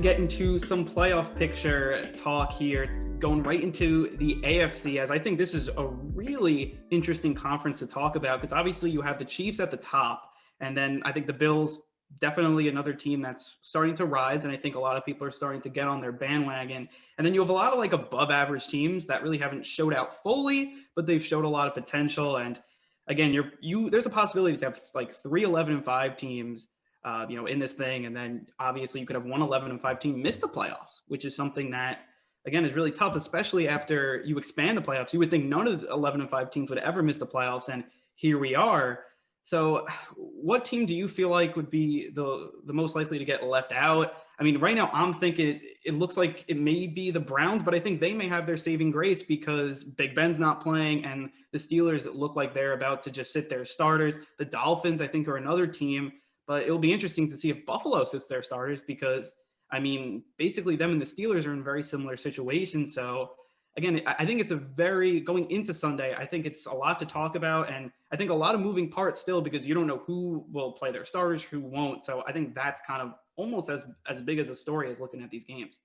Get into some playoff picture talk here. It's going right into the AFC, as I think this is a really interesting conference to talk about because obviously you have the Chiefs at the top, and then I think the Bills, definitely another team that's starting to rise, and I think a lot of people are starting to get on their bandwagon. And then you have a lot of like above average teams that really haven't showed out fully, but they've showed a lot of potential. And again, there's a possibility to have like 3 11-5 teams in this thing. And then obviously you could have 1 11-5 team miss the playoffs, which is something that, again, is really tough, especially after you expand the playoffs. You would think none of the 11-5 teams would ever miss the playoffs. And here we are. So what team do you feel like would be the most likely to get left out? I mean, right now I'm thinking it looks like it may be the Browns, but I think they may have their saving grace because Big Ben's not playing and the Steelers look like they're about to just sit their starters. The Dolphins, I think, are another team. But it'll be interesting to see if Buffalo sits their starters because, I mean, basically them and the Steelers are in very similar situations. So, again, I think it's going into Sunday, I think it's a lot to talk about. And I think a lot of moving parts still because you don't know who will play their starters, who won't. So I think that's kind of almost as big as a story as looking at these games.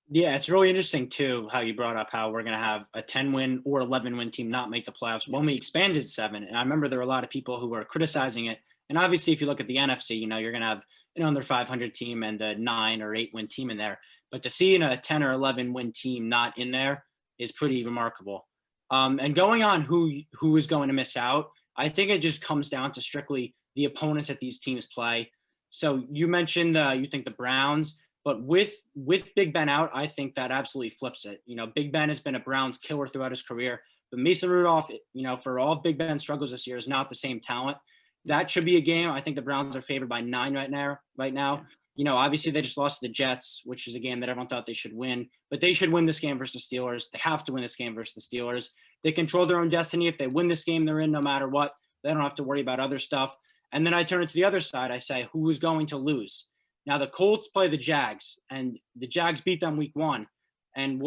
Yeah, it's really interesting too how you brought up how we're going to have a 10-win or 11-win team not make the playoffs when we expanded 7. And I remember there were a lot of people who were criticizing it. And obviously, if you look at the NFC, you're going to have an under 500 team and a 9 or 8-win team in there. But to see a 10 or 11-win team not in there is pretty remarkable. And going on who is going to miss out, I think it just comes down to strictly the opponents that these teams play. So you mentioned you think the Browns. But with Big Ben out, I think that absolutely flips it. Big Ben has been a Browns killer throughout his career. But Mason Rudolph, for all of Big Ben's struggles this year, is not the same talent. That should be a game. I think the Browns are favored by 9 right now. Obviously they just lost to the Jets, which is a game that everyone thought they should win. But they should win this game versus the Steelers. They have to win this game versus the Steelers. They control their own destiny. If they win this game, they're in no matter what. They don't have to worry about other stuff. And then I turn it to the other side. I say, who is going to lose? Now, the Colts play the Jags, and the Jags beat them week 1. And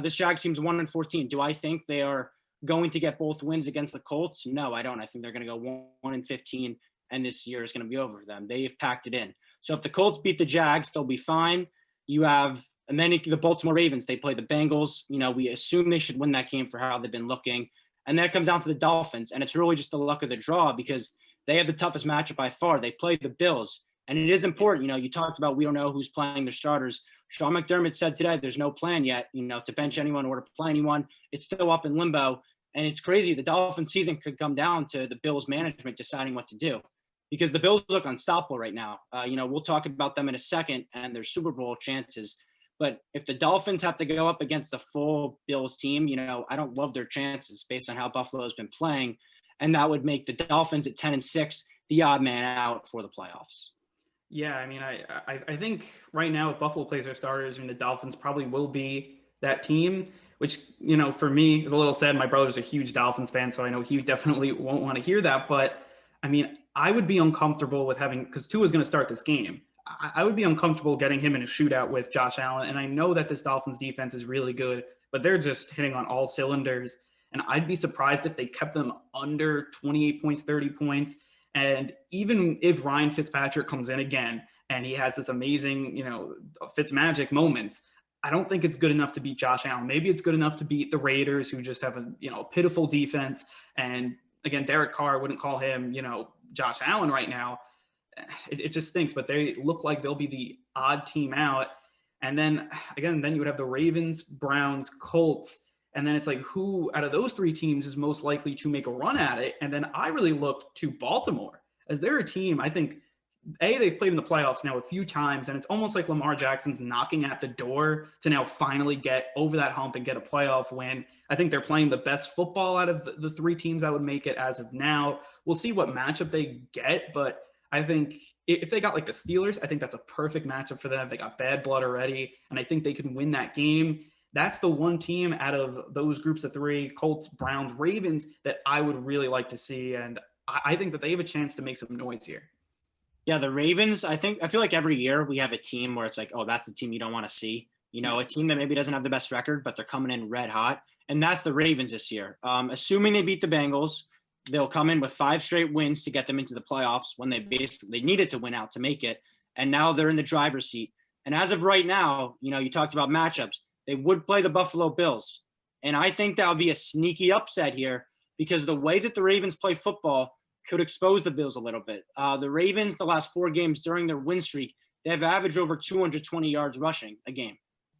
this Jags team's 1-14. Do I think they are going to get both wins against the Colts? No, I don't. I think they're going to go 1-15, and this year is going to be over for them. They've packed it in. So if the Colts beat the Jags, they'll be fine. And then the Baltimore Ravens, they play the Bengals. We assume they should win that game for how they've been looking. And then it comes down to the Dolphins, and it's really just the luck of the draw because they have the toughest matchup by far. They play the Bills. And it is important, you talked about we don't know who's playing their starters. Sean McDermott said today there's no plan yet, to bench anyone or to play anyone. It's still up in limbo. And it's crazy. The Dolphins season could come down to the Bills management deciding what to do because the Bills look unstoppable right now. We'll talk about them in a second and their Super Bowl chances. But if the Dolphins have to go up against a full Bills team, I don't love their chances based on how Buffalo's been playing. And that would make the Dolphins at 10-6 the odd man out for the playoffs. Yeah, I mean, I think right now if Buffalo plays their starters, the Dolphins probably will be that team, which, for me is a little sad. My brother's a huge Dolphins fan, so I know he definitely won't want to hear that. But, I mean, I would be uncomfortable with because Tua is going to start this game. I would be uncomfortable getting him in a shootout with Josh Allen. And I know that this Dolphins defense is really good, but they're just hitting on all cylinders. And I'd be surprised if they kept them under 28 points, 30 points. And even if Ryan Fitzpatrick comes in again and he has this amazing, Fitzmagic moments, I don't think it's good enough to beat Josh Allen. Maybe it's good enough to beat the Raiders, who just have a pitiful defense. And again, Derek Carr, wouldn't call him, Josh Allen right now. It just stinks, but they look like they'll be the odd team out. And then again, you would have the Ravens, Browns, Colts. And then it's like, who out of those 3 teams is most likely to make a run at it? And then I really look to Baltimore as they're a team. I think, they've played in the playoffs now a few times, and it's almost like Lamar Jackson's knocking at the door to now finally get over that hump and get a playoff win. I think they're playing the best football out of the 3 teams that would make it as of now. We'll see what matchup they get, but I think if they got like the Steelers, I think that's a perfect matchup for them. They got bad blood already, and I think they can win that game. That's the one team out of those groups of 3, Colts, Browns, Ravens, that I would really like to see. And I think that they have a chance to make some noise here. Yeah, the Ravens, I feel like every year we have a team where it's like, oh, that's the team you don't want to see. A team that maybe doesn't have the best record, but they're coming in red hot. And that's the Ravens this year. Assuming they beat the Bengals, they'll come in with 5 straight wins to get them into the playoffs when they needed to win out to make it. And now they're in the driver's seat. And as of right now, you talked about matchups. They would play the Buffalo Bills. And I think that would be a sneaky upset here because the way that the Ravens play football could expose the Bills a little bit. The Ravens, the last 4 games during their win streak, they have averaged over 220 yards rushing a game.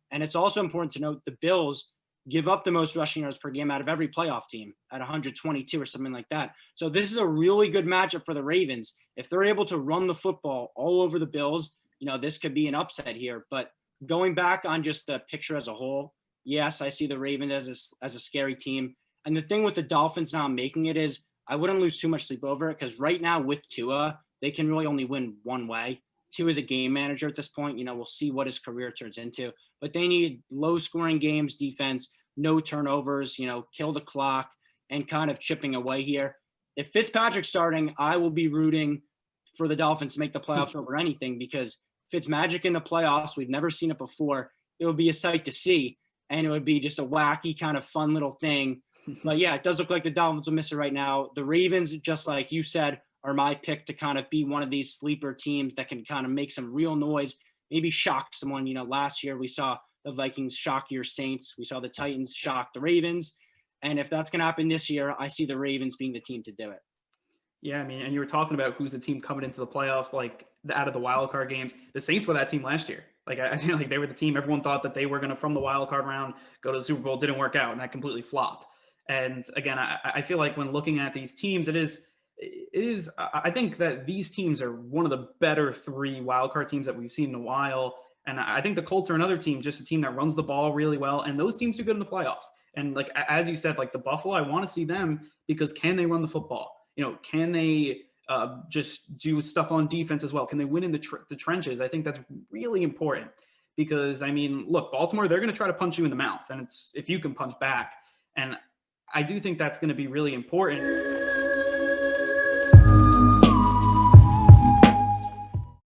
And it's also important to note the Bills give up the most rushing yards per game out of every playoff team at 122 or something like that. So this is a really good matchup for the Ravens. If they're able to run the football all over the Bills, this could be an upset here. But going back on just the picture as a whole, yes, I see the Ravens as a scary team. And the thing with the Dolphins now making it is I wouldn't lose too much sleep over it because right now with Tua, they can really only win one way. Tua is a game manager at this point. We'll see what his career turns into. But they need low-scoring games, defense, no turnovers, kill the clock, and kind of chipping away here. If Fitzpatrick's starting, I will be rooting for the Dolphins to make the playoffs over anything because Fitzmagic in the playoffs, we've never seen it before. It would be a sight to see, and it would be just a wacky kind of fun little thing. But, yeah, it does look like the Dolphins will miss it right now. The Ravens, just like you said, are my pick to kind of be one of these sleeper teams that can kind of make some real noise, maybe shock someone. Last year we saw the Vikings shock your Saints. We saw the Titans shock the Ravens. And if that's going to happen this year, I see the Ravens being the team to do it. Yeah, I mean, and you were talking about who's the team coming into the playoffs, like out of the wild card games. The Saints were that team last year. Like I feel like they were the team. Everyone thought that they were going to, from the wild card round, go to the Super Bowl. Didn't work out, and that completely flopped. And again, I feel like when looking at these teams, it is. I think that these teams are one of the better 3 wild card teams that we've seen in a while. And I think the Colts are another team, just a team that runs the ball really well. And those teams do good in the playoffs. And like, as you said, like the Buffalo, I want to see them because can they run the football? Can they just do stuff on defense as well? Can they win in the trenches? I think that's really important because, I mean, look, Baltimore, they're going to try to punch you in the mouth. And it's if you can punch back. And I do think that's going to be really important.